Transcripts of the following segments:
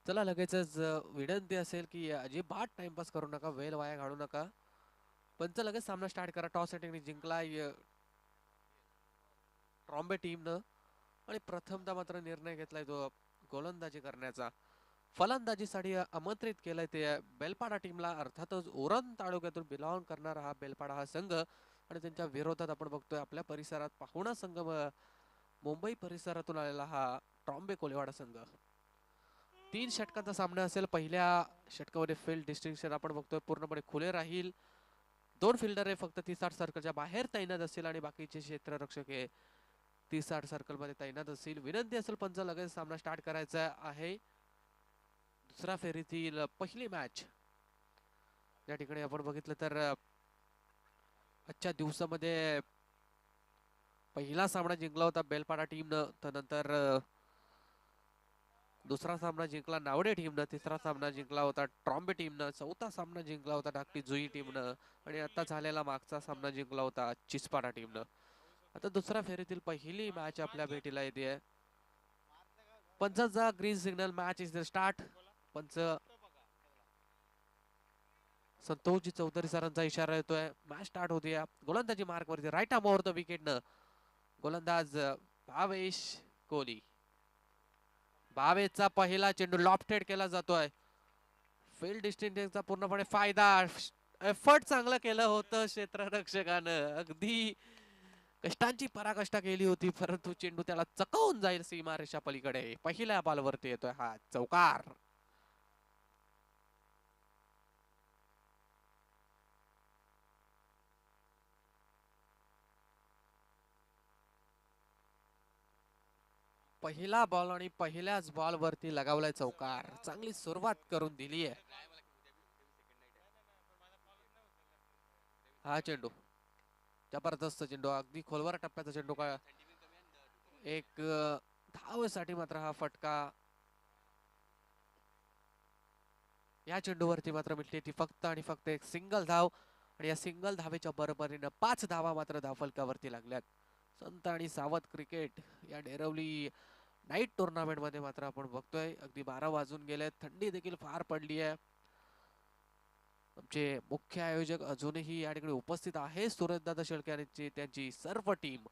चला लगेचच विनंती असेल की अजिबात टाइमपास करू नका, वेळ वाया घालवू नका. पंच लगेच सामना स्टार्ट करा. टॉस सेटिंगने जिंकलाय ट्रॉम्बे टीमनं आणि प्रथमदा मात्र निर्णय घेतलाय तो गोलंदाजी करण्याचा. फलंदाजीसाठी आमंत्रित केलंय ते बेलपाडा टीमला, अर्थातच उरण तालुक्यातून बिलॉंग करणारा हा बेलपाडा हा संघ आणि त्यांच्या विरोधात आपण बघतोय आपल्या परिसरात पाहुणा संघ मुंबई परिसरातून आलेला हा ट्रॉम्बे कोलिवाडा संघ. 3 षटकांचा सामना असेल. पहिल्या षटकामध्ये फील्ड डिस्टिंक्शन आपण बघतोय पूर्णपणे खुले राहील. 2 फिल्डर हे फक्त 30-60 सर्कलच्या बाहेर तैनात असतील आणि बाकीचे क्षेत्ररक्षक हे 30-60 सर्कल मध्ये तैनात असतील. विनंती असेल पंच लगेच सामना स्टार्ट करायचा आहे. दुसऱ्या फेरीतील पहिली मॅच या ठिकाणी आपण बघितलं तर आजच्या दिवसामध्ये पहिला सामना जिंकला होता बेलपाडा टीमनं, त्यानंतर दुसरा सामना जिंकला नावडे टीमनं, तिसरा सामना जिंकला होता ट्रॉम्बे टीमनं, चौथा सामना जिंकला होता धाकटी जुई टीमनं आणि आता झालेला मागचा सामना जिंकला होता चिचपाडा टीमनं. आता दुसऱ्या फेरीतील पहिली मॅच आपल्या भेटीला येते. पंचाचा green signal, match is the start. पंच संतोषजी चौधरी सरांचा इशारा येतोय, मॅच स्टार्ट होते. गोलंदाजी मार्क वरती राईट आर्म ओव्हर द विकेटनं गोलंदाज भावेश कोहली. भावेशचा पहिला चेंडू लॉफ्टेड केला जातोय. फील्ड डिस्टन्सचा पूर्णपणे फायदा. एफर्ट चांगलं केलं होतं क्षेत्ररक्षकानं, अगदी कष्टांची पराकाष्ठा केली होती, परंतु चेंडू त्याला चकवून जाईल सीमारेषा पलीकडे. पहिल्या बॉलवरती येतोय हा चौकार. पहिला बॉल आणि पहिल्याच बॉल वरती लगावलाय चौकार. चांगली सुरुवात करून दिली आहे हा चेंडू. जबरदस्त चेंडू, अगदी खोलवर टप्प्याचा चेंडू. का एक धावेसाठी मात्र हा फटका या चेंडूवरती मात्र मिळते ती फक्त आणि फक्त एक सिंगल धाव आणि या सिंगल धावेच्या बरोबरीनं 5 धावा मात्र धावफलकावरती लागल्यात. संत आणि सावध क्रिकेट या डेरवली नाईट टुर्नामेंट मध्ये मात्र आपण बघतोय अगदी 12 वाजून गेले, थंडी देखील फार पडली आहे. आमचे मुख्य आयोजक अजूनही या ठिकाणी उपस्थित आहे, सूरजदादा शेळके आणि त्यांची सर्व टीम.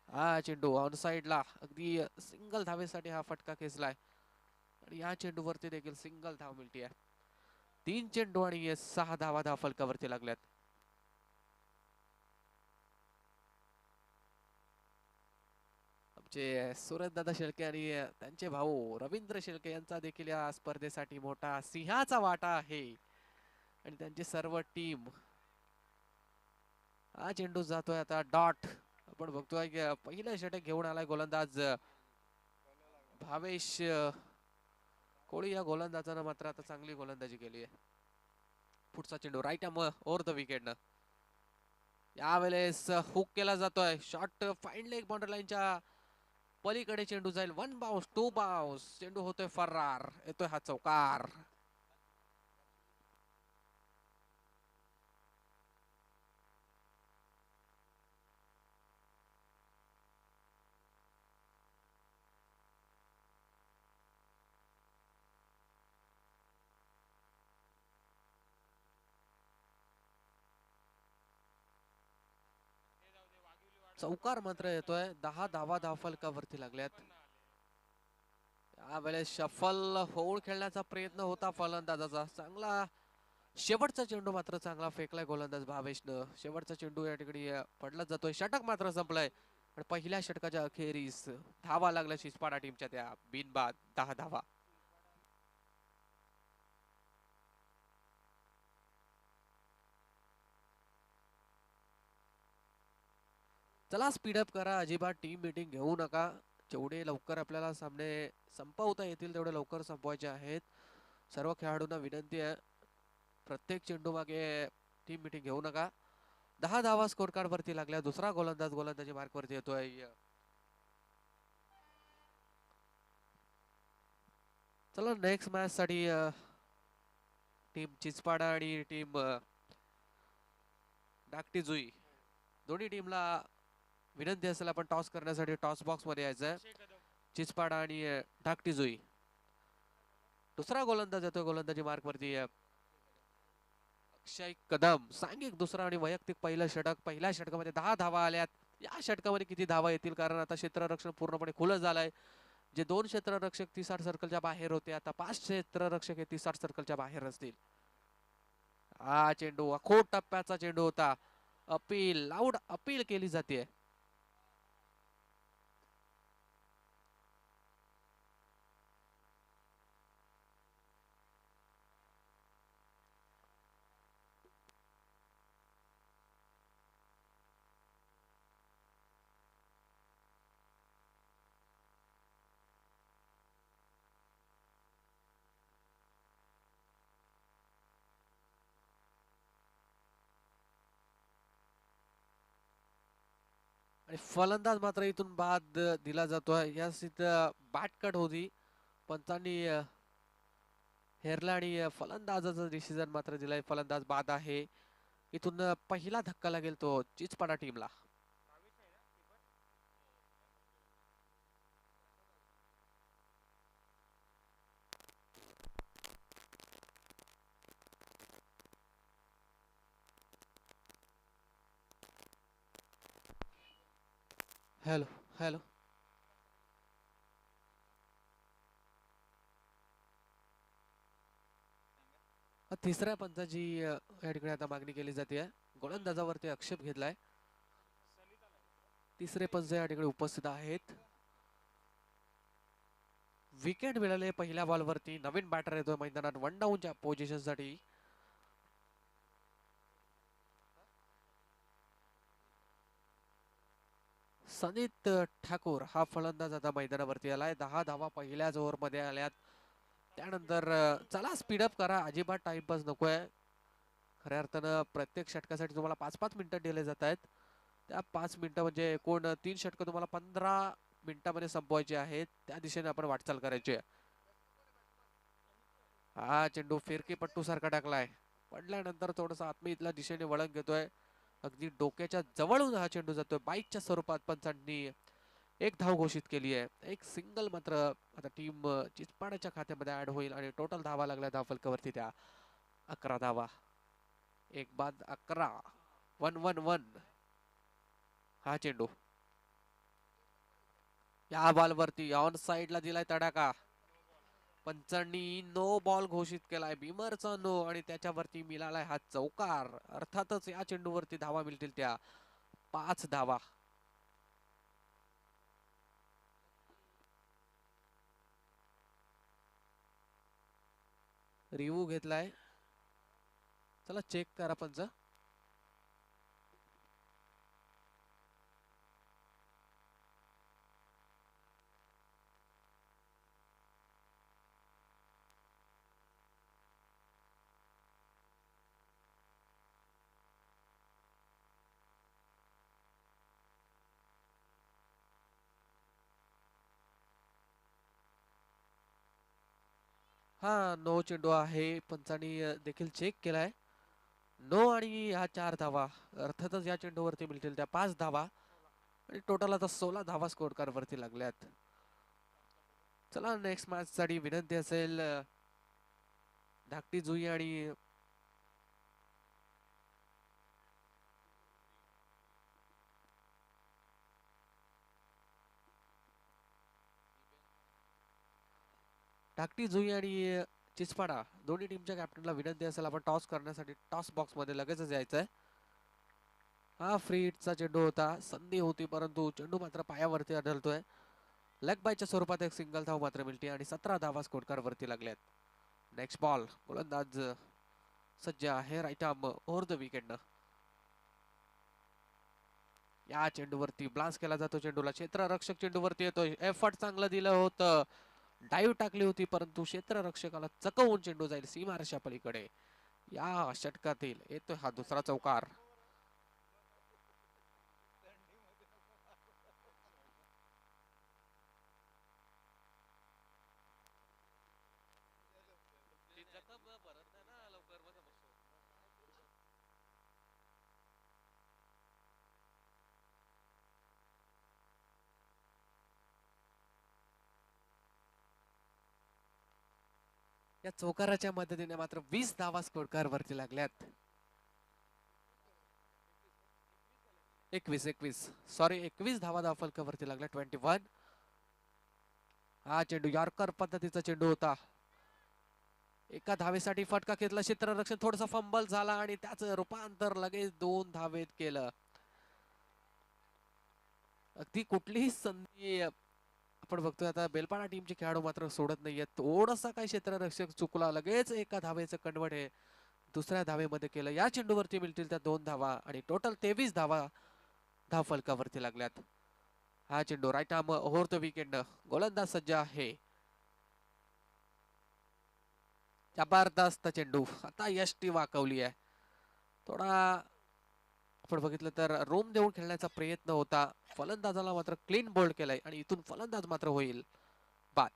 हा चेंडू ऑन साइडला, अगदी सिंगल धावेसाठी हा फटका खेचलाय आणि या चेंडूवरती देखील सिंगल धाव मिळते. 3 चेंडू आणि 6 धावा धावफलकावरती लागल्यात. आमचे सूरजदादा शेळके आणि त्यांचे भाऊ रवींद्र शेळके यांचा देखील या स्पर्धेसाठी मोठा सिंहाचा वाटा आहे आणि त्यांची सर्व टीम. हा चेंडू जातोय आता डॉट. आपण बघतोय की पहिलं षटक घेऊन आलाय गोलंदाज भावेश कोळी. या गोलंदाजानं मात्र आता चांगली गोलंदाजी केली आहे. पुढचा चेंडू राईट आर्म ओव्हर द विकेटनं यावेळेस हुक केला जातोय. शॉट फाईन लेग बाउंड्री लाईनच्या पलीकडे चेंडू जाईल. 1 बाउन्स 2 बाउन्स, चेंडू होतोय फरार. येतोय हा चौकार. चौकार मात्र येतोय. 10 धावा धावफलकावरती लागल्यात. यावेळेस शफल होऊन खेळण्याचा प्रयत्न होता फलंदाजाचा. चांगला शेवटचा चेंडू मात्र चांगला फेकलाय गोलंदाज भावेशनं. शेवटचा चेंडू या ठिकाणी पडला जातोय. षटक मात्र संपलंय. पण पहिल्या षटकाच्या अखेरीस धावा लागल्या शिसपाडा टीमच्या, त्या बिनबाद 10 धावा. चला स्पीडअप करा, अजिबात टीम मीटिंग घेऊ नका. जेवढे लवकर आपल्याला सामने संपवता येतील तेवढे लवकर संपवायचे आहेत. सर्व खेळाडूंना विनंती आहे, प्रत्येक चेंडू मागे टीम मीटिंग घेऊ नका. 10 धावा स्कोर कार्ड वरती लागल्या. दुसरा गोलंदाज गोलंदाजी मार्क वरती येतोय. चला नेक्स्ट मॅच साठी टीम चिचपाडा आणि टीम धाकटी जुई दोन्ही टीमला विनंती असेल आपण टॉस करण्यासाठी टॉस बॉक्स मध्ये यायचंय. चिचपाडा आणि धाकटी जुई दुसरा गोलंदाज येतोय गोलंदाजी मार्क वरती. अक्षय कदम सांघिक दुसरा आणि वैयक्तिक पहिलं षटक. पहिल्या षटकामध्ये 10 धावा आल्यात. या षटकामध्ये किती धावा येतील कारण आता क्षेत्ररक्षण पूर्णपणे खुलं झालंय. जे 2 क्षेत्ररक्षक 30-60 सर्कलच्या बाहेर होते आता 5 क्षेत्ररक्षक हे 30-60 सर्कलच्या बाहेर असतील. हा चेंडू अखोट टप्प्याचा चेंडू होता. अपील लाऊड अपील केली जाते. आणि फलंदाज मात्र इथून बाद दिला जातोय. यास इथं बॅट कट होती पंचांनी हेरला आणि फलंदाजाचा डिसिजन मात्र दिलाय. फलंदाज बाद आहे. इथून पहिला धक्का लागेल तो चिचपाडा टीमला. Hello hello. तिसऱ्या पंचाची या ठिकाणी आता मागणी केली जाते. गोलंदाजावरती आक्षेप घेतलाय. तिसरे पंच या ठिकाणी उपस्थित आहेत. विकेट मिळाले पहिल्या बॉलवरती. नवीन बॅटर येतोय मैदानात वन डाऊनच्या पोझिशन साठी. सनीत ठाकूर हा फलंदाज आता मैदानावरती आलाय. 10 धावा पहिल्याच ओव्हर मध्ये आल्यात. त्यानंतर चला स्पीडअप करा. अजिबात टाइमपास नकोय. खऱ्या अर्थानं प्रत्येक षटकासाठी तुम्हाला 5-5 मिनिटं दिले जात आहेत. त्या 5 मिनिटं म्हणजे एकूण 3 षटकं तुम्हाला 15 मिनिटांमध्ये संपवायचे आहेत. त्या दिशेने आपण वाटचाल करायची आहे. हा चेंडू फिरकी पट्टू सारखा टाकलाय. पडल्यानंतर थोडस आत्मीयतल्या दिशेने वळण घेतोय. अगदी डोक्याच्या जवळून हा चेंडू जातोय. बाईकच्या स्वरूपात पंचांनी एक धाव घोषित केली आहे. एक सिंगल मात्र आता टीम चिचपाड्याच्या खात्यामध्ये ऍड होईल आणि टोटल धावा लागल्या धावफलकावरती त्या 11 धावा. एक बाद 11. 1-1-1. हा चेंडू या बॉलवरती ऑन साइडला दिलाय तडाखा. पंचांनी नो बॉल घोषित केलाय. बिमरचा नो आणि त्याच्यावरती मिळालाय हा चौकार. अर्थातच या चेंडूवरती धावा मिळतील त्या 5 धावा. रिव्ह्यू घेतलाय. चला चेक करा पंच. हा नो चेंडू आहे. पंचांनी देखील चेक केलाय. नो आणि ह्या 4 धावा. अर्थातच या चेंडूवरती मिळतील त्या 5 धावा आणि टोटल आता 16 धावा स्कोर कार्ड वरती लागल्यात. चला नेक्स्ट मॅच साठी विनंती असेल धाकटी जुई आणि धाकटी जुई आणि चिचपाडा दोन्ही टीमच्या कॅप्टनला विनंती असेल आपण टॉस करण्यासाठी टॉस बॉक्स मध्ये लगेचच यायचंय. हा फ्री हिटचा चेंडू होता. संधी होती परंतु चेंडू मात्र पायावरती आढळतोय. लेग बायच्या स्वरूपात एक सिंगल धाव मात्र मिळते आणि 17 धावा स्कोर कार्ड वरती लागल्यात. Next ball. गोलंदाज सज्ज आहे right arm over the wicket. या चेंडूवरती ब्लास्ट केला जातो. चेंडूला क्षेत्ररक्षक चेंडूवरती येतोय. एफर्ट चांगलं दिलं होतं. डाईव्ह टाकली होती परंतु क्षेत्ररक्षकाला चकवून चेंडू जाईल सीमारेषा पलीकडे. या षटकातील येतोय हा दुसरा चौकार. या चौकाराच्या मदतीने मात्र 20 धावा स्कोरकार वरती लागल्यात. 21 सॉरी 21 धावा धावफलकावरती लागल्या. 21. हा चेंडू यॉर्कर पद्धतीचा चेंडू होता. एका धावेसाठी फटका घेतला क्षेत्ररक्षण, थोडासा फंबल झाला आणि त्याचं रूपांतर लगेच 2 धावेत केलं. अगदी कुठलीही संधी आपण बघतोय आता बेलपाडा टीमचे खेळाडू मात्र सोडत नाहीयेत. थोडासा काही क्षेत्ररक्षक चुकला, लगेच एका धावेचं कन्वर्ट हे दुसऱ्या धावेमध्ये केलं. या चेंडूवरती मिळतील त्या 2 धावा आणि टोटल 23 धावा धावफलकावरती लागल्यात. हा चेंडू right arm over the wicket, गोलंदाज सज्ज आहे. जबरदस्त चेंडू, आता यष्टी वाकवली आहे. थोडा आपण बघितलं तर रोम देऊन खेळण्याचा प्रयत्न होता. फलंदाजाला मात्र क्लीन बोल्ड केलाय आणि इथून फलंदाज मात्र होईल बाद.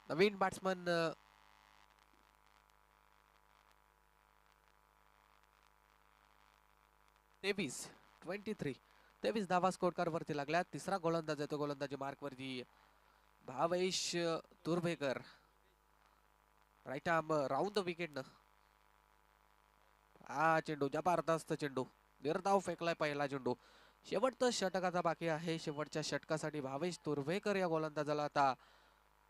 नवीन बॅट्समन 23 धावा स्कोरकार वरती लागल्या. तिसरा गोलंदाज येतो गोलंदाजी मार्क वरती Bhavesh Turbhekar. Right arm round the wicket. हा चेंडू जबरदस्त चेंडू, निर्धाव फेकलाय पहिला चेंडू. शेवटचा षटकाचा बाकी आहे. शेवटच्या षटकासाठी भावेश तुर्भेकर या गोलंदाजाला आता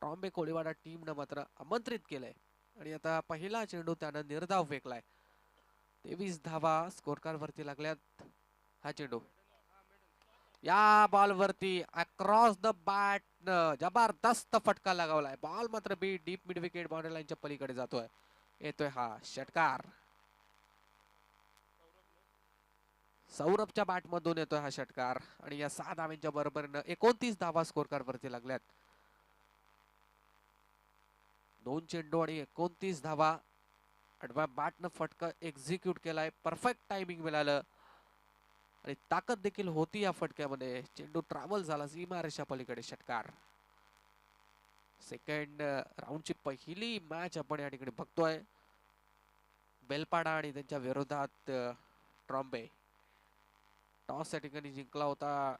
ट्रॉम्बे कोळीवाडा टीमनं मात्र आमंत्रित केलंय आणि आता पहिला चेंडू त्यानं निर्धाव फेकलाय. 23 धावा स्कोरकार वरती लागल्यात. हा चेंडू या बॉल वरती अक्रॉस द बॅट जबरदस्त फटका लगावलाय. बॉल मात्र बी डीप मिड विकेट बाउंड्री लाईनच्या पलीकडे जातोय. येतोय हा षटकार. सौरभच्या बॅट मधून येतोय हा षटकार आणि या 6 धावांच्या बरोबरीनं 29 धावा स्कोरकार वरती लागल्यात. 2 चेंडू आणि 29 धावा. आडव्या बॅटनं फटका एक्झिक्यूट केलाय. परफेक्ट टायमिंग मिळालं आणि ताकद देखील होती या फटक्यामध्ये. चेंडू ट्रॅव्हल झाला सीमारेषा पलीकडे. षटकार. सेकंड राऊंडची पहिली मॅच आपण या ठिकाणी बघतोय. बेलपाडा आणि त्यांच्या विरोधात ट्रॉम्बे. टॉस या ठिकाणी जिंकला होता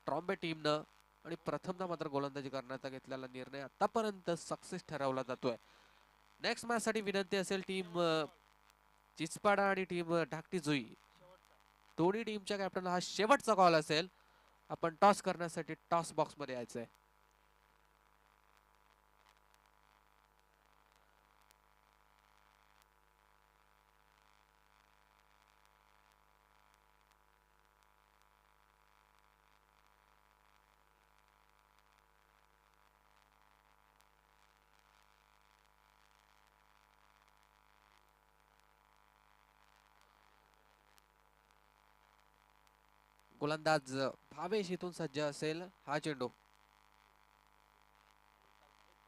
ट्रॉम्बे टीमनं आणि प्रथमदा मात्र गोलंदाजी करण्याचा घेतलेला निर्णय आतापर्यंत सक्सेस ठरवला जातोय. नेक्स्ट मॅच साठी विनंती असेल टीम चिचपाडा आणि टीम धाकटी जुई दोन्ही टीमच्या कॅप्टनला हा शेवटचा कॉल असेल. आपण टॉस करण्यासाठी टॉस बॉक्स मध्ये यायचंय. गोलंदाज भावेश इथून सज्ज असेल. हा चेंडू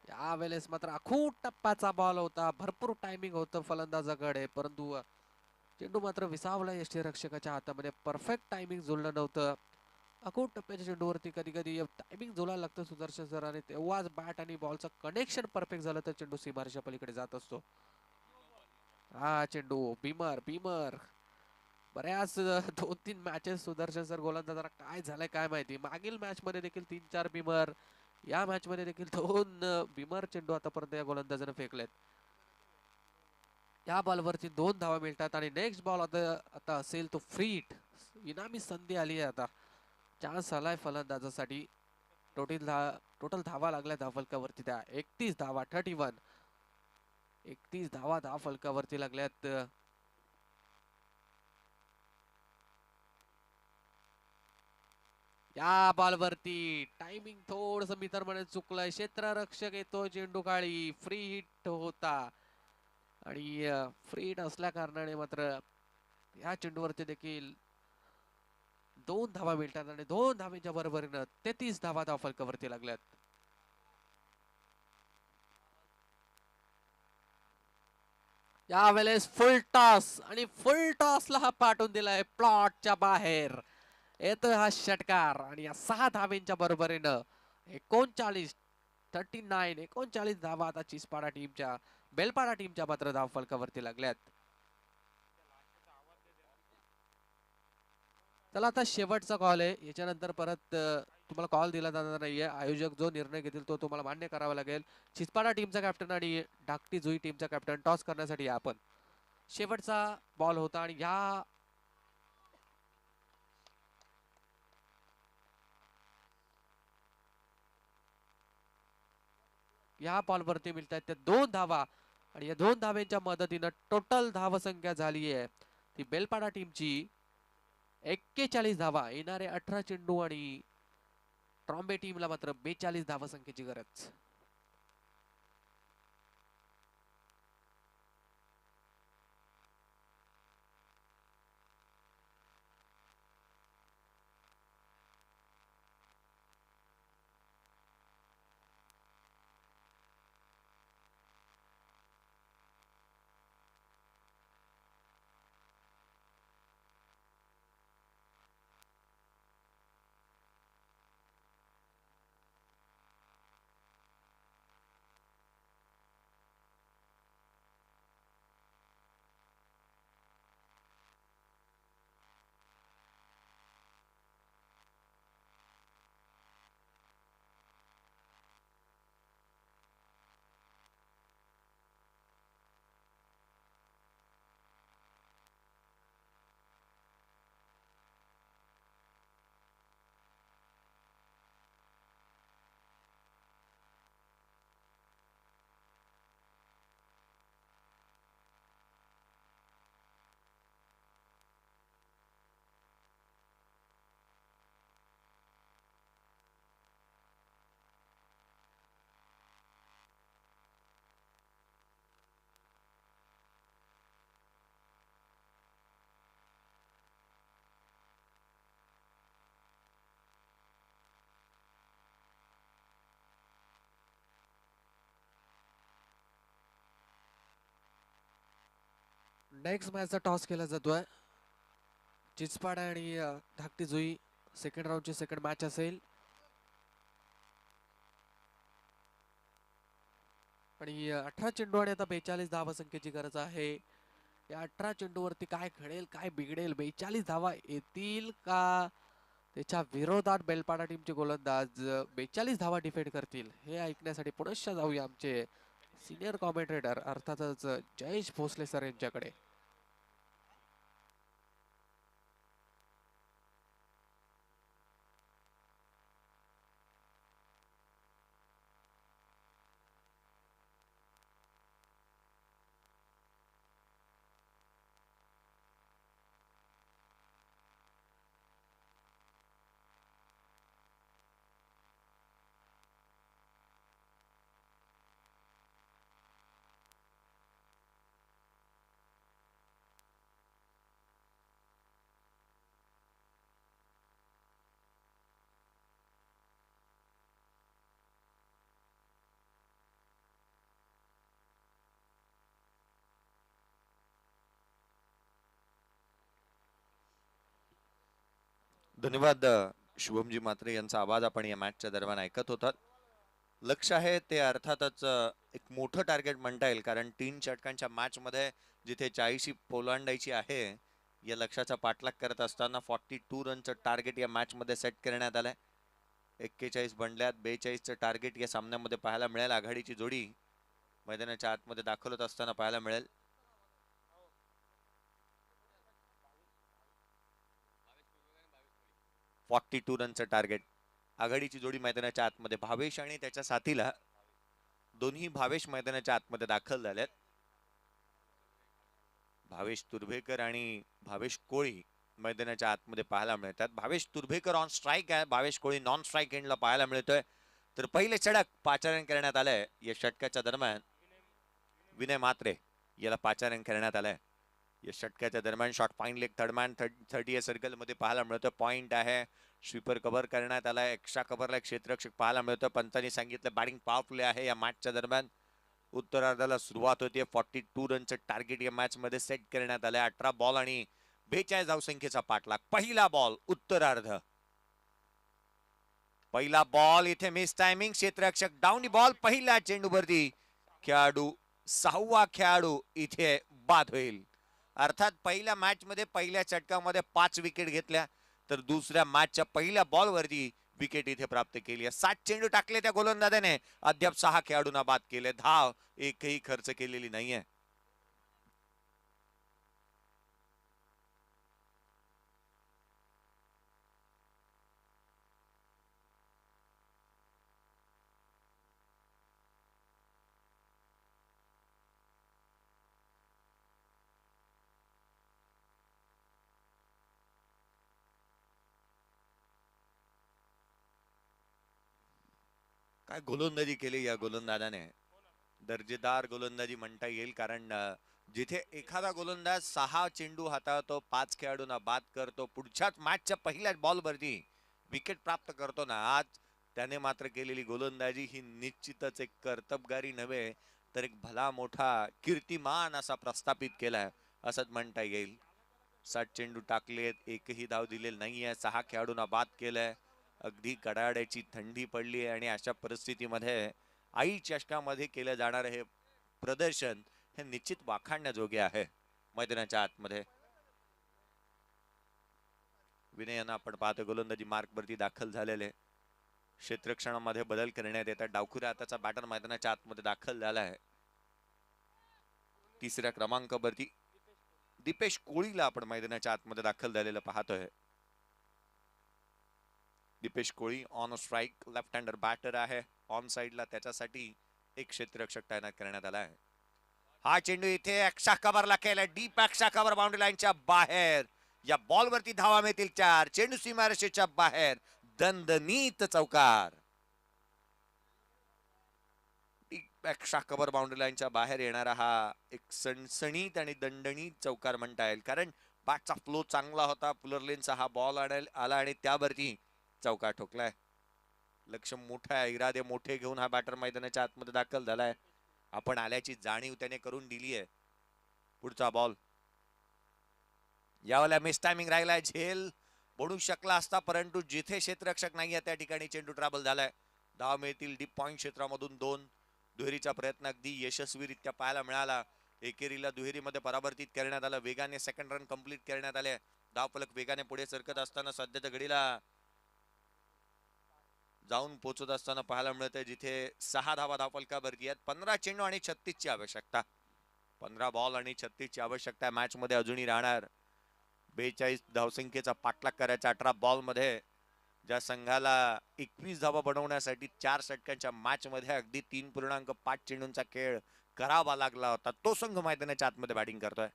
यावेळेस मात्र अखूट टप्प्याचा बॉल होता. भरपूर टायमिंग होतं फलंदाजाकडे, परंतु चेंडू मात्र विसावला यष्टीरक्षकाच्या हातामध्ये. परफेक्ट टायमिंग जुळलं नव्हतं. अखूट टप्प्याच्या चेंडूवरती कधी कधी टायमिंग जुळायला लागतं सुदर्शन सर आणि तेव्हाच बॅट आणि बॉलचं कनेक्शन परफेक्ट झालं तर चेंडू सीमारेषा पलीकडे जात असतो. हा चेंडू बीमर बीमर बऱ्याच 2-3 मॅचेस सुदर्शन सर गोलंदाजाला काय झालंय काय माहिती. मागील मॅच मध्ये देखील 3-4 बिमर, या मॅच मध्ये देखील 2 बिमर चेंडू आतापर्यंत या गोलंदाजाने फेकलेत. या बॉलवरती 2 धावा मिळतात आणि नेक्स्ट बॉल आता असेल तो फ्री हिट. इनामी संधी आली आहे आता. चान्स आलाय फलंदाजासाठी. टोटल धावा लागल्या धावफलकावरती त्या 31 धावा 31. 31 धावा धावफलकावरती लागल्यात. या बॉलवरती टायमिंग थोडस मी तर म्हणे चुकलंय. क्षेत्ररक्षक येतो चेंडू काळी. फ्री हिट होता आणि फ्री हिट असल्या कारणाने मात्र या चेंडूवरती देखील 2 धावा मिळतात आणि 2 धावेच्या बरोबरीनं 33 धावा धावफलकावरती लागल्यात. यावेळेस फुल टॉस आणि फुल टॉसला हा पाठवून दिलाय प्लॉटच्या बाहेर. येतोय हा षटकार आणि या 6 धावेंच्या बरोबरीनं 39 धावा आता चिचपाडा टीमच्या बेलपाडा टीमच्या मात्र धावफलकावरती लागल्यात. चला आता शेवटचा कॉल आहे. याच्यानंतर परत तुम्हाला कॉल दिला जाणार नाहीये. आयोजक जो निर्णय घेतील तो तुम्हाला मान्य करावा लागेल. चिचपाडा टीमचा कॅप्टन आणि धाकटी जुई टीमचा कॅप्टन टॉस करण्यासाठी या आपण. शेवटचा बॉल होता आणि या बॉलवरती मिळतात त्या 2 धावा आणि या 2 धाव्यांच्या मदतीनं टोटल धावसंख्या झाली आहे ती बेलपाडा टीमची 41 धावा. येणारे 18 चेंडू आणि ट्रॉम्बे टीमला मात्र 42 धावसंख्येची गरज. नेक्स्ट मॅचचा टॉस केला जातोय. चिचपाडा आणि धाकटी जुई सेकंड राऊंडची सेकंड मॅच असेल आणि 18 चेंडू आणि आता 42 धावसंख्येची गरज आहे. या 18 चेंडूवरती काय घडेल काय बिघडेल. 42 धावा येतील का त्याच्या विरोधात बेलपाडा टीमचे गोलंदाज 42 धावा डिफेंड करतील हे ऐकण्यासाठी पुनश्च जाऊया आमचे सिनियर कॉमेंटेटर अर्थातच जयेश भोसले सर यांच्याकडे. धन्यवाद शुभमजी म्हात्रे यांचा आवाज आपण या मॅचच्या दरम्यान ऐकत होतात. लक्ष आहे ते अर्थातच एक मोठं टार्गेट म्हणता येईल कारण 3 षटकांच्या मॅच मध्ये जिथे 40 पोलांडायची आहे या लक्ष्याचा पाठलाग करत असताना 42 रनचं टार्गेट या मॅच मध्ये सेट करण्यात आलंय. 41 बनल्यात 42चं टार्गेट या सामन्यामध्ये पाहायला मिळेल. आघाडीची जोडी मैदानाच्या आतमध्ये दाखल होत असताना पाहायला मिळेल. 42 रनचं टार्गेट. आघाडीची जोडी मैदानाच्या आतमध्ये, भावेश आणि त्याच्या साथीला. दोन्ही भावेश मैदानाच्या आतमध्ये दाखल झालेत. भावेश तुर्भेकर आणि भावेश कोळी मैदानाच्या आतमध्ये पाहायला मिळतात. भावेश तुर्भेकर ऑन स्ट्राईक आहे, भावेश कोळी नॉन स्ट्राईक एंडला पाहायला मिळतोय. तर पहिले षटक पाचारण करण्यात आलंय. या षटकाच्या दरम्यान विनय मात्रे याला पाचारण करण्यात आलंय. या षटकाच्या दरम्यान shot fine leg third man 30 circle मध्ये पाहायला मिळतो. पॉइंट आहे, स्वीपर कव्हर करण्यात आलाय. एक्स्ट्रा कव्हरला एक क्षेत्ररक्षक पाहायला मिळतो. पंतांनी सांगितलं बॅटिंग पॉवरफुल आहे या मॅचच्या दरम्यान. उत्तरार्धाला सुरुवात होते. 42 रनचं टार्गेट या मॅच मध्ये सेट करण्यात आलंय. 18 बॉल आणि 42 धावसंख्येचा पाठलाग. पहिला बॉल उत्तरार्ध. पहिला बॉल इथे मिस टायमिंग, क्षेत्ररक्षक डाऊन बॉल. पहिल्या चेंडूवरती खेळाडू, 6वा खेळाडू इथे बाद होईल. अर्थात पहिल्या मॅच मध्ये पहिल्या षटकामध्ये 5 विकेट घेतल्या, तर दुसऱ्या मॅचच्या पहिल्या बॉल वरती विकेट इथे प्राप्त केली. 7 चेंडू टाकले त्या गोलंदाजाने, अद्याप 6 खेळाडूंना बाद केले. धाव एकही खर्च केलेली नाहीये. काय गोलंदाजी केली या गोलंदाजाने. दर्जेदार गोलंदाजी म्हणता येईल, कारण जिथे एखादा गोलंदाज 6 चेंडू हाताळतो, 5 खेळाडूंना बाद करतो, पुढच्याच मॅचच्या पहिल्याच बॉलवरती विकेट प्राप्त करतो ना, आज त्याने मात्र केलेली गोलंदाजी ही निश्चितच एक कर्तबगारी नव्हे, तर एक भला मोठा कीर्तिमान असा प्रस्थापित केलाय असंच म्हणता येईल. 7 चेंडू टाकलेत, एकही धाव दिलेली नाहीये, 6 खेळाडूंना बाद केलंय. अगदी कडाड्याची थंडी पडली आणि अशा परिस्थितीमध्ये आई चषकामध्ये केलं जाणारं हे प्रदर्शन हे निश्चित वाखाणण्याजोगे आहे. मैदानाच्या आतमध्ये विनयना आपण पाहतो गोलंदाजी मार्क वरती दाखल झालेले. क्षेत्ररक्षणामध्ये बदल करण्यात येतात. डावखुऱ्या हाताचा बॅटर मैदानाच्या आतमध्ये दाखल झाला आहे. 3ऱ्या क्रमांकावरती दीपेश कोळीला आपण मैदानाच्या आतमध्ये दाखल झालेलं पाहतोय. Dipesh Koli on strike left hander batter आहे. ऑन साइडला त्याच्यासाठी एक क्षेत्ररक्षक तैनात करण्यात आला आहे. हा चेंडू इथे एक्स्ट्रा कव्हरला केलाय, डीप एक्स्ट्रा कव्हर बाउंड्री लाईनच्या बाहेर. या बॉल वरती धावा मिळतील 4. चेंडू सीमारेषेच्या बाहेर, दणदणीत चौकार. डीप एक्स्ट्रा कव्हर बाउंड्री लाईनच्या बाहेर येणारा हा एक सणसणीत आणि दणदणीत चौकार म्हणता येईल, कारण बॅटचा फ्लो चांगला होता. पुलरलेनचा हा बॉल आला आणि त्यावरती चौकार ठोकलाय. लक्ष मोठा आहे, इरादे मोठे घेऊन हा बॅटर मैदानाच्या आतमध्ये दाखल झालाय. आपण आल्याची जाणीव त्याने करून दिली आहे. पुढचा बॉल यावेळेला मिस टायमिंग राहिलाय. झेल बनू शकला असता, परंतु जिथे क्षेत्ररक्षक नाहीये त्या ठिकाणी चेंडू ट्रॅव्हल झालाय. धाव मिळतील डीप पॉइंट क्षेत्रामधून 2. दुहेरीचा प्रयत्न अगदी यशस्वीरित्या पाहायला मिळाला. एकेरीला दुहेरीमध्ये परावर्तित करण्यात आलं. वेगाने सेकंड रन कंप्लीट करण्यात आले. धावफलक वेगाने पुढे सरकत असताना सध्याच्या घडीला जाऊन पोहोचत असताना पाहायला मिळतंय, जिथे 6 धावा धावफलकावरती आहेत. 15 चेंडू आणि 36 ची आवश्यकता. 15 बॉल आणि 36 ची आवश्यकता मॅच मध्ये अजूनही राहणार. 42 धावसंख्येचा पाठलाग करायचा 18 बॉल मध्ये. ज्या संघाला 21 धावा बनवण्यासाठी 4 षटकांच्या मॅच मध्ये अगदी 3.5 चेंडूंचा खेळ करावा लागला होता, तो संघ मैदानाच्या आतमध्ये बॅटिंग करतोय.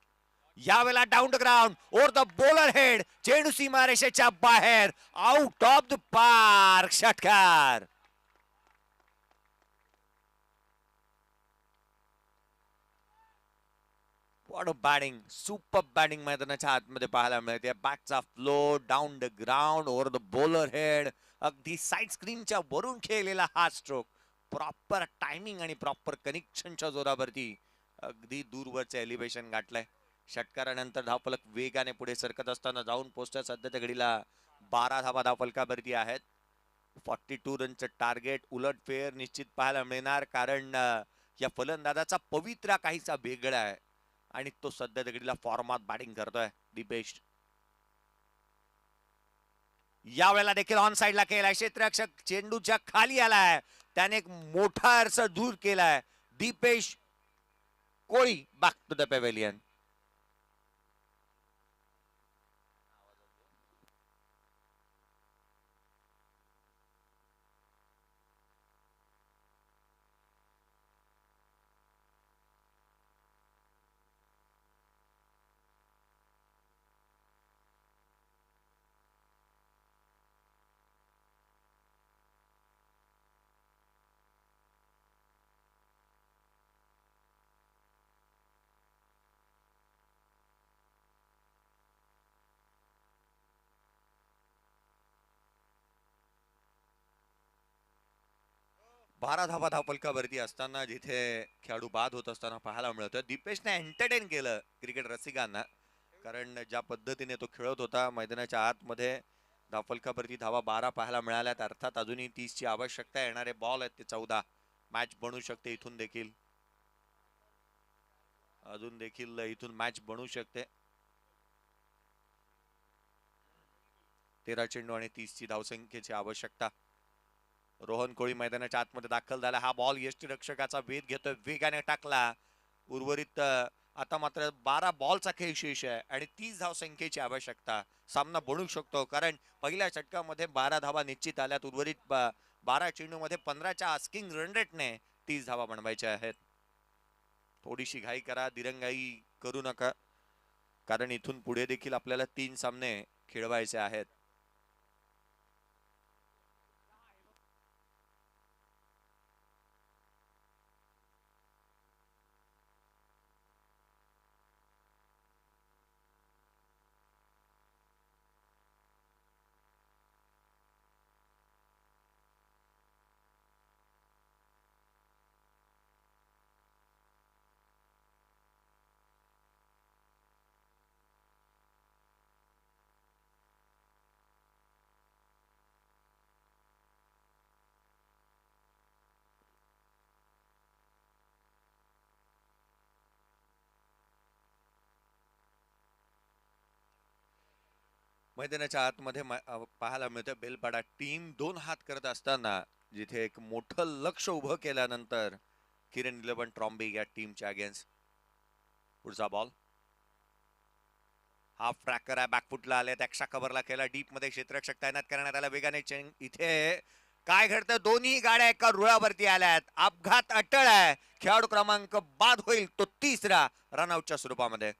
यावेळेला down the ground over the bowler head, चेंडू सीमारेषेच्या बाहेर, आउट ऑफ द पार्क. षटकार. What a batting, super batting मैदानाच्या आतमध्ये पाहायला मिळते. बॅटचा flow down the ground over the bowler head, अगदी साइड स्क्रीनच्या वरून खेळलेला हा स्ट्रोक प्रॉपर टायमिंग आणि प्रॉपर कनेक्शनच्या जोरावरती अगदी दूरवरचे एलिव्हेशन गाठलंय. षटकारानंतर धावफलक वेगाने पुढे सरकत असताना जाऊन पोहोचतात. सध्याच्या घडीला 12 धावा धावफलकावरती आहेत. 42 रनचं टार्गेट उलटफेर निश्चित पाहायला मिळणार, कारण या फलंदाजाचा पवित्रा काहीसा वेगळा आहे आणि तो सध्याच्या घडीला फॉर्मात बॅटिंग करतोय दीपेश. यावेळेला देखील ऑन साइडला केलाय. क्षेत्ररक्षक चेंडूच्या खाली आलाय, त्याने एक मोठा अर्थ दूर केलाय. दीपेश कोळी बॅक टू द पॅव्हेलियन. 12 धावा धावफलकावरती असताना जिथे खेळाडू बाद होत असताना पाहायला मिळतोय. दीपेशने एंटरटेन केलं क्रिकेट रसिकांना, कारण ज्या पद्धतीने तो खेळत होता मैदानाच्या आतमध्ये. धावफलकावरती धावा 12 पाहायला मिळाल्यात, अर्थात अजूनही 30 ची आवश्यकता आहे. येणारे बॉल आहेत ते 14. मॅच बनू शकते इथून देखील, अजून देखील इथून मॅच बनू शकते. 13 चेंडू आणि 30 ची धावसंख्येची आवश्यकता. रोहन कोळी मैदानाच्या आतमध्ये दाखल झाला. हा बॉल यष्टीरक्षकाचा वेध घेतोय, वेगाने टाकला. उर्वरित आता मात्र 12 बॉलचा खेळ शेष आहे आणि 30 धावसंख्येची आवश्यकता. सामना बनू शकतो, कारण पहिल्या षटकामध्ये 12 धावा निश्चित आल्यात. उर्वरित 12 चेंडूमध्ये 15च्या आस्किंग रन रेटने 30 धावा बनवायच्या आहेत. थोडीशी घाई करा, दिरंगाई करू नका, कारण इथून पुढे देखील आपल्याला 3 सामने खेळवायचे आहेत. मैदानाच्या आतमध्ये पाहायला मिळतं बेलपाडा टीम 2 हात करत असताना, जिथे एक मोठं लक्ष उभं केल्यानंतर किरण 11 ट्रॉम्बे या टीमच्या अगेन्स्ट. पुढचा बॉल हाफ ट्रॅकर आहे, बॅकफुटला आले, त्या कव्हरला केला, डीप मध्ये क्षेत्ररक्षक तैनात करण्यात आला. वेगाने चेंज इथे काय घडतं, दोन्ही गाड्या एका रुळावरती आल्यात. अपघात अटळ आहे, खेळाडू क्रमांक बाद होईल, तो 3रा रनआउटच्या स्वरूपामध्ये.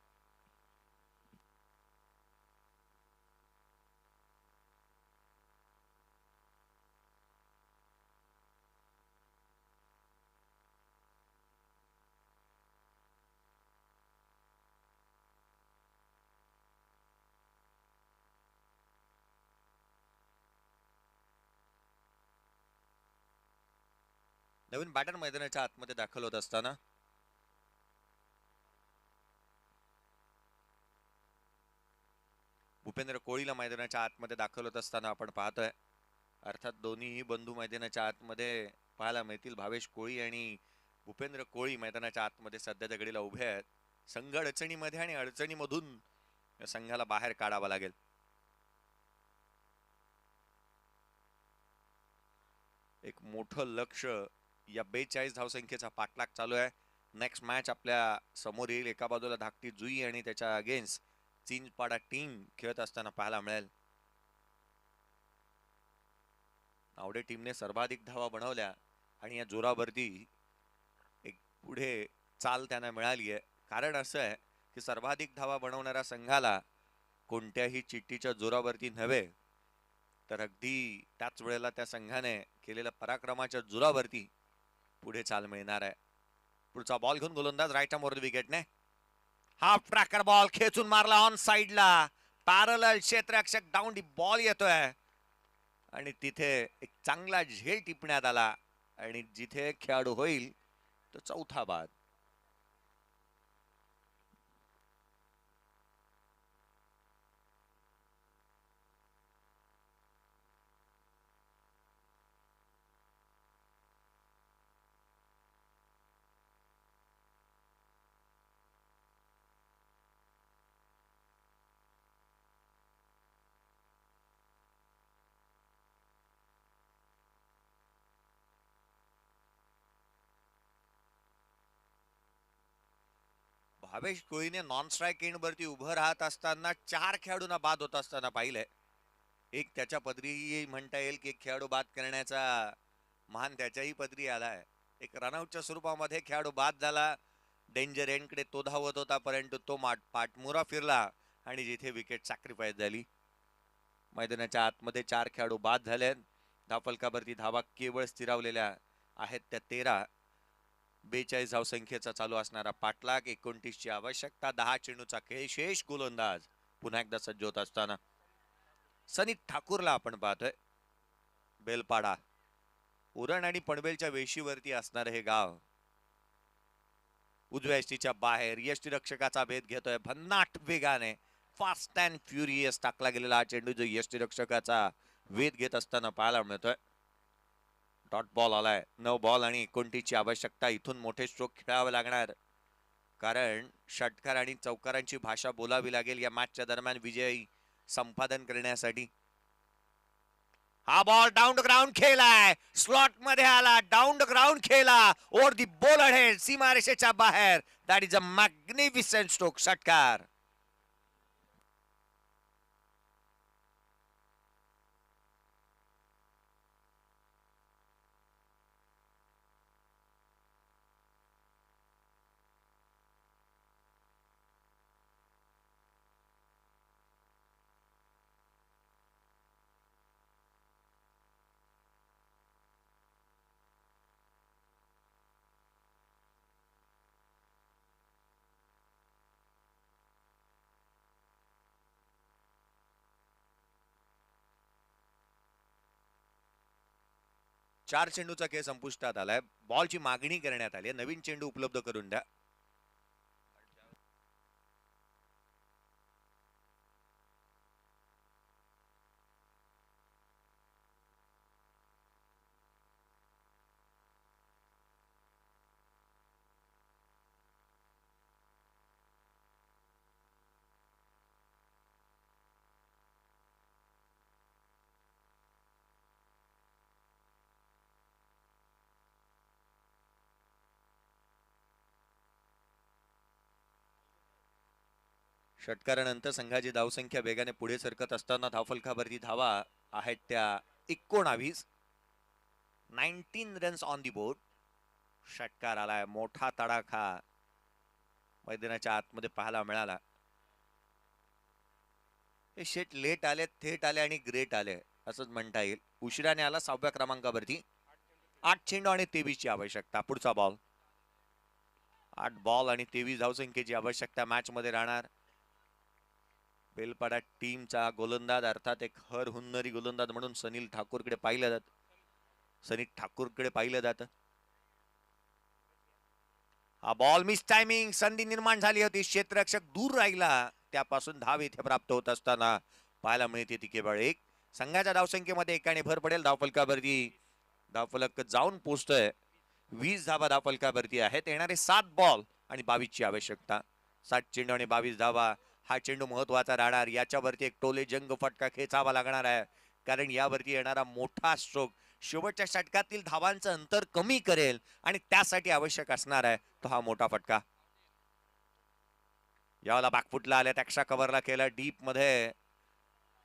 नवीन बॅटर मैदानाच्या आतमध्ये दाखल होत असताना भूपेंद्र कोळीला मैदानाच्या आतमध्ये दाखल होत असताना आपण पाहतोय. अर्थात दोन्हीही बंधू मैदानाच्या आतमध्ये पाहायला मिळतील. भावेश कोळी आणि भूपेंद्र कोळी मैदानाच्या आतमध्ये सध्याच्या घडीला उभे आहेत. संघ अडचणीमध्ये आणि अडचणीमधून या संघाला बाहेर काढावा लागेल. एक मोठं लक्ष, या 42 धावसंख्येचा पाठलाग चालू आहे. नेक्स्ट मॅच आपल्या समोर येईल. एका बाजूला धाकटी जुई आणि त्याच्या अगेन्स्ट चिंचपाडा टीम खेळत असताना पाहायला मिळेल. आवडे टीमने सर्वाधिक धावा बनवल्या आणि या जोरावरती एक पुढे चाल त्यांना मिळाली आहे. कारण असं आहे की सर्वाधिक धावा बनवणाऱ्या संघाला कोणत्याही चिठ्ठीच्या जोरावरती नव्हे, तर अगदी त्याच वेळेला त्या संघाने केलेल्या पराक्रमाच्या जोरावरती पुढे चाल मिळणार आहे. पुढचा बॉल घेऊन गोलंदाज राईट आर्म वर विकेटने. हाफ ट्रॅकर बॉल खेचून मारला ऑन साइडला. पॅरलल क्षेत्ररक्षक डाऊन बॉल येतोय आणि तिथे एक चांगला झेल टिपण्यात आला आणि जिथे खेळाडू होईल तो 4था बाद. भावेश कोळीने नॉन स्ट्राईक एंड वरती उभं राहत असताना 4 खेळाडूंना बाद होत असताना पाहिलंय. एक त्याच्या पदरी म्हणता येईल की एक खेळाडू बाद करण्याचा मान त्याच्याही पदरी आलाय. एक रनआउटच्या स्वरूपामध्ये खेळाडू बाद झाला. डेंजर एंड कडे तो धावत होता, परंतु तो पाठमुरा फिरला आणि जिथे विकेट सॅक्रिफाईस झाली. मैदानाच्या आतमध्ये 4 खेळाडू बाद झाले. धावफलकावरती धावा केवळ स्थिरावलेल्या आहेत त्या 13. 42 धावसंख्येचा चालू असणारा पाठलाग, 29 ची आवश्यकता. 10 चेंडूचा खेळ शेष. गोलंदाज पुन्हा एकदा सज्ज होत असताना सनी ठाकूरला आपण पाहतोय बेलपाडा. उरण आणि पनवेलच्या वेशीवरती असणार हे गाव. उजव्या यष्टीच्या बाहेर यष्टीरक्षकाचा भेद घेतोय भन्नाट वेगाने, फास्ट अँड फ्युरियस टाकला गेलेला हा चेंडू जो यष्टीरक्षकाचा वेध घेत असताना पाहायला मिळतोय. डॉट बॉल आलाय. 9 बॉल आणि 29 ची आवश्यकता. इथून मोठे स्ट्रोक खेळावे लागणार, कारण षटकार आणि चौकारांची भाषा बोलावी लागेल या मॅचच्या दरम्यान विजयी संपादन करण्यासाठी. हा बॉल डाऊन द ग्राउंड खेळलाय, स्लॉट मध्ये आला, डाऊन द ग्राउंड खेळला, ओव्हर दी बॉलर हेड, सीमारेषेच्या बाहेर. That is a magnificent stroke, षटकार. चार चेंडूचा खेळ संपुष्टात आलाय. बॉलची मागणी करण्यात आली, नवीन चेंडू उपलब्ध करून द्या. षटकारानंतर संघाची धावसंख्या वेगाने पुढे सरकत असताना धावफलकावरती धावा आहेत त्या 19. 19 रन्स ऑन दी बोर्ड. षटकार आलाय, मोठा तडाखा मैदानाच्या आतमध्ये पाहायला मिळाला. हे शेट लेट आले, थेट आले आणि ग्रेट आले असंच म्हणता येईल. उशिराने आला 6व्या क्रमांकावरती. 8 चेंडू आणि 23 ची आवश्यकता. पुढचा बॉल. 8 बॉल आणि 23 धावसंख्येची आवश्यकता मॅच मध्ये राहणार. बेलपाडा टीमचा गोलंदाज, अर्थात एक हर हुन्नरी गोलंदाज म्हणून सनील ठाकूरकडे पाहिलं जात. सनी ठाकूरकडे पाहिलं जातं. हा बॉल मिस टायमिंग, संधी निर्माण झाली होती, क्षेत्ररक्षक दूर राहिला, त्यापासून धाव इथे प्राप्त होत असताना पाहायला मिळते ती केवळ एक. संघाच्या धावसंख्येमध्ये एकाने भर पडेल. धावफलकावरती धावफलक जाऊन पोहोचतोय. 20 धावा धावफलकावरती आहेत. येणारे 7 बॉल आणि 22 ची आवश्यकता. 7 चेंडू आणि 22 धावा. हा चेंडू महत्वाचा राहणार. याच्यावरती एक टोले जंग फटका खेचावा लागणार आहे, कारण यावरती येणारा मोठा स्ट्रोक शेवटच्या षटकातील धावांचं अंतर कमी करेल आणि त्यासाठी आवश्यक असणार आहे तो हा मोठा फटका. याला बॅकफुटला आल्या, त्या कव्हरला केला डीप मध्ये,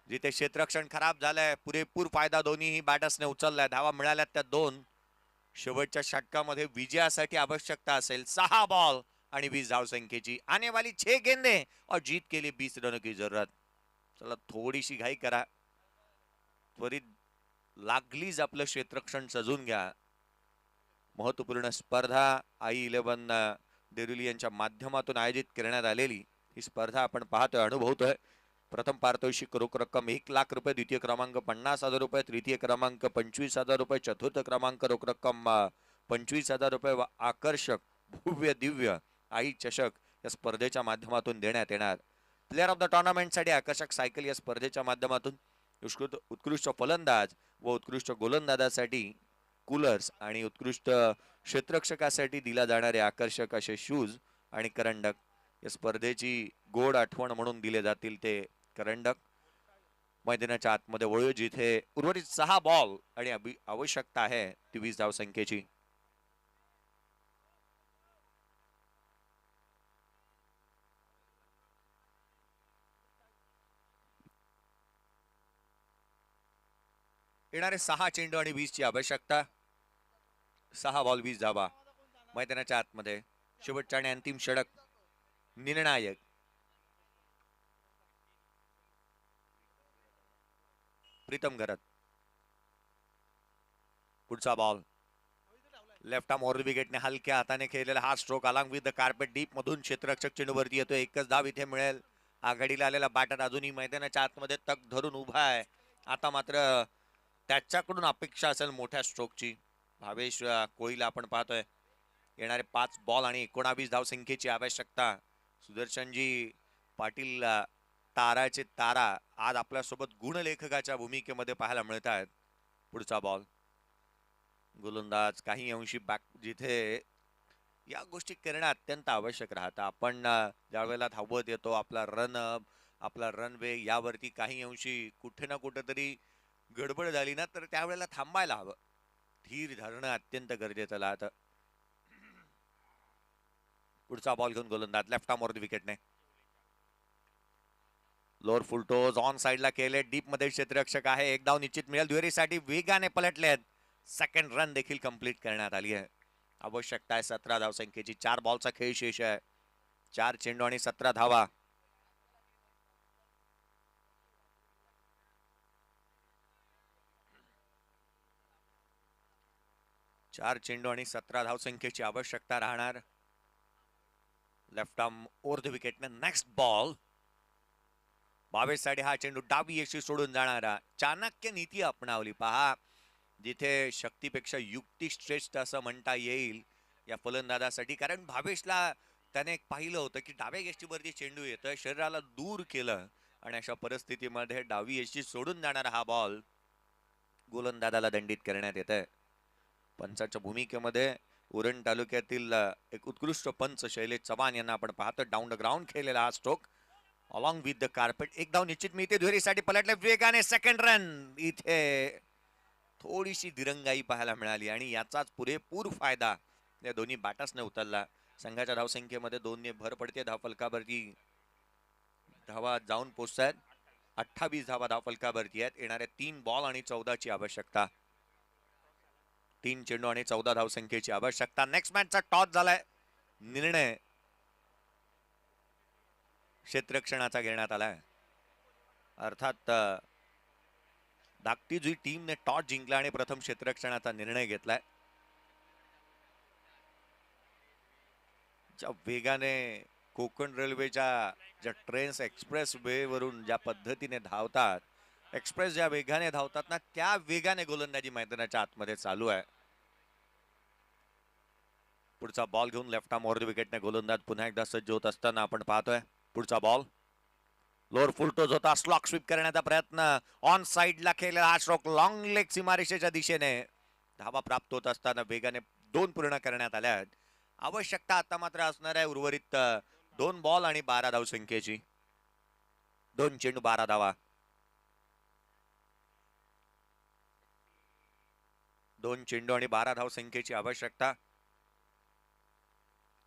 जिथे क्षेत्ररक्षण खराब झालंय. पुरेपूर फायदा दोन्ही बॅटर्सने उचललाय. धावा मिळाल्यात त्या 2. शेवटच्या षटकामध्ये विजयासाठी आवश्यकता असेल 6 बॉल आणि 20 धावसंख्येची. आने वाली 6 गेंदे और जीत के लिए 20 रनों की जरूरत. चला थोडीशी घाई करा, त्वरित लागलीच आपलं क्षेत्ररक्षण सजून घ्या. महत्वपूर्ण स्पर्धा आई 11 डेरुली यांच्या माध्यमातून आयोजित करण्यात आलेली ही स्पर्धा आपण पाहतोय, अनुभवतोय. प्रथम पारितोषिक रोख रक्कम 1 लाख रुपये, द्वितीय क्रमांक 50,000 रुपये, तृतीय क्रमांक 25,000 रुपये, चतुर्थ क्रमांक रोख रक्कम 25,000 रुपये व आकर्षक भव्य दिव्य आई चषक या स्पर्धेच्या माध्यमातून देण्यात येणार. प्लेअर ऑफ द टुर्नामेंट साठी आकर्षक सायकल या स्पर्धेच्या माध्यमातून, उत्कृष्ट फलंदाज व उत्कृष्ट गोलंदाजासाठी कूलर्स आणि उत्कृष्ट क्षेत्ररक्षकासाठी दिला जाणारे आकर्षक असे शूज आणि करंडक या स्पर्धेची गोड आठवण म्हणून दिले जातील ते करंडक. मैदानाच्या आतमध्ये वळू, जिथे उर्वरित 6 बॉल आणि आवश्यकता आहे 23 धावसंख्येची. येणारे 6 चेंडू आणि 20 ची आवश्यकता. 6 बॉल 20 धावा. मैदानाच्या आतमध्ये शेवटच्या आणि अंतिम षटक निर्णायक. प्रीतम घरत. पुढचा बॉल लेफ्ट आर्म ओव्हर विकेटने हलक्या हाताने खेळलेला हा stroke along with the carpet deep मधून क्षेत्ररक्षक चेंडूवरती येतो. एकच धाव इथे मिळेल. आघाडीला आलेला बॅटर अजूनही मैदानाच्या आतमध्ये तक धरून उभा आहे. आता मात्र त्याच्याकडून अपेक्षा असेल मोठ्या स्ट्रोकची. भावेश कोळीला आपण पाहतोय. येणारे 5 बॉल आणि 19 धावसंख्येची आवश्यकता. सुदर्शनजी पाटील ताराचे तारा आज आपल्यासोबत गुणलेखकाच्या भूमिकेमध्ये पाहायला मिळत आहेत. पुढचा बॉल गोलंदाज काही अंशी बॅक, जिथे या गोष्टी करणं अत्यंत आवश्यक राहतं. आपण ज्या वेळेला धावत येतो आपला आपला रनवे यावरती काही अंशी कुठे ना कुठेतरी गडबड झाली ना तर त्यावेळेला थांबायला हवं. धीर धरणं अत्यंत गरजेचं राहतं. पुढचा बॉल घेऊन गोलंदाज लेफ्ट आर्म वरती विकेटने. लोअर फुल टोज ऑन साइडला केले. डीप मध्ये क्षेत्ररक्षक आहे. एक धाव निश्चित मिळेल. दुहेरीसाठी वेगाने पलटलेत. सेकंड रन देखील कंप्लीट करण्यात आली आहे. आवश्यकता आहे 17 धावसंख्येची. 4 बॉलचा खेळ शेष आहे. 4 चेंडू आणि 17 धावा. चार चेंडू आणि 17 धावसंख्येची आवश्यकता राहणार. लेफ्ट आर्म ओव्हर द विकेटने. नेक्स्ट बॉल 22 साठी हा चेंडू डावी यशी सोडून जाणारा. चाणक्य नीती अपनावली पहा. जिथे शक्तीपेक्षा युक्ती श्रेष्ठ असं म्हणता येईल या फलंदाजासाठी. कारण भावेशला त्याने एक पाहिलं होतं की डाव्या यष्टीवरती चेंडू येतोय, शरीराला दूर केलं आणि अशा परिस्थितीमध्ये डावी यष्टी सोडून जाणारा हा बॉल गोलंदाजाला दंडित करण्यात येत आहे. पंचाच्या भूमिकेमध्ये उरण तालुक्यातील एक उत्कृष्ट पंच शैलेश चव्हाण यांना आपण पाहतो. डाऊन द ग्राउंड खेळलेला हा stroke along with the carpet. एक धाव निश्चित मिळते. दुहेरीसाठी पलटले वेगाने. Second run. इथे थोडीशी दिरंगाई पाहायला मिळाली आणि याचाच पुरेपूर फायदा या दोन्ही बॅटर्सने उचलला. संघाच्या धावसंख्येमध्ये 2 ने भर पडते. धावफलकावरती धावा जाऊन पोहोचतात. 28 धावा धावफलकावरती आहेत. येणारे 3 बॉल आणि 14 ची आवश्यकता. 3 चेंडू आणि 14 धावसंख्येची आवश्यकता. नेक्स्ट मॅचचा टॉस झालाय. निर्णय क्षेत्ररक्षणाचा घेण्यात आलाय. अर्थात धाकटी जुई टीमने टॉस जिंकला आणि प्रथम क्षेत्ररक्षणाचा निर्णय घेतलाय. ज्या वेगाने कोकण रेल्वेच्या ज्या ट्रेन्स एक्सप्रेस वे वरून ज्या पद्धतीने धावतात, एक्सप्रेस ज्या वेगाने धावतात ना, त्या वेगाने गोलंदाजी मैदानाच्या आतमध्ये चालू आहे. पुढचा बॉल घेऊन लेफ्ट आर्म ओव्हर द विकेटने गोलंदाज पुन्हा एकदा सज्ज होत असताना आपण पाहतोय. पुढचा बॉल लोअर फुल टोज होता. स्लॉक स्वीप करण्याचा प्रयत्न. ऑन साइडला केलेला हा स्ट्रोक लॉंग लेग सीमारेषेच्या दिशेने. धावा प्राप्त होत असताना वेगाने 2 पूर्ण करण्यात आल्या. आवश्यकता आता मात्र असणार आहे उर्वरित 2 बॉल आणि 12 धावसंख्येची. 2 चेंडू 12 धावा. 2 चेंडू आणि 12 धावसंख्येची आवश्यकता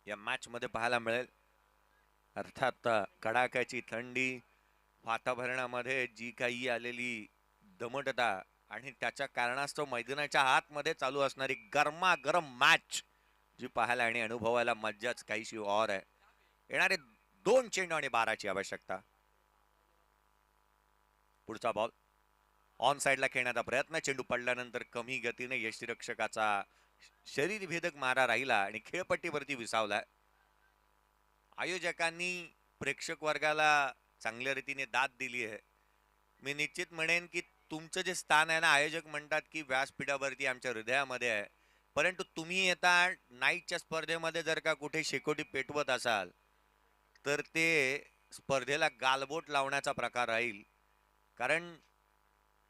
या मॅच मध्ये पाहायला मिळेल. अर्थात कडाक्याची थंडी, वातावरणामध्ये जी काही आलेली दमटता आणि त्याच्या कारणास्तव मैदानाच्या आतमध्ये चालू असणारी गरमागरम मॅच जी पाहायला आणि अनुभवायला मज्जाच काहीशी और आहे. येणारे 2 चेंडू आणि 12 ची आवश्यकता. पुढचा बॉल ऑन साइडला खेळण्याचा प्रयत्न. चेंडू पडल्यानंतर कमी गतीने यष्टीरक्षकाचा शरीरभेदक मारा राहिला आणि खेळपट्टीवरती विसावला. आयोजकांनी प्रेक्षक वर्गाला चांगल्या रीतीने दाद दिली आहे. मी निश्चित म्हणेन की तुमचं जे स्थान आहे ना, आयोजक म्हणतात की व्यासपीठावरती आमच्या हृदयामध्ये आहे. परंतु तुम्ही येता नाईटच्या स्पर्धेमध्ये जर का कुठे शेकोटी पेटवत असाल तर ते स्पर्धेला गालबोट लावण्याचा प्रकार राहील. कारण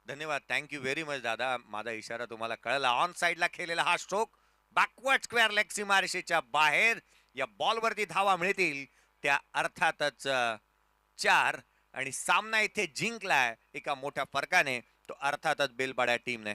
धन्यवाद, थँक्यू व्हेरी मच दादा, माझा इशारा तुम्हाला कळला. ऑन साइडला खेळलेला हा स्ट्रोक बॅकवर्ड स्क्वेअर लेग सीमारेषेच्या बाहेर. या बॉलवरती धावा मिळतील त्या अर्थातच 4 आणि सामना इथे जिंकलाय एका मोठ्या फरकाने तो अर्थातच बेलपाड्या टीमने.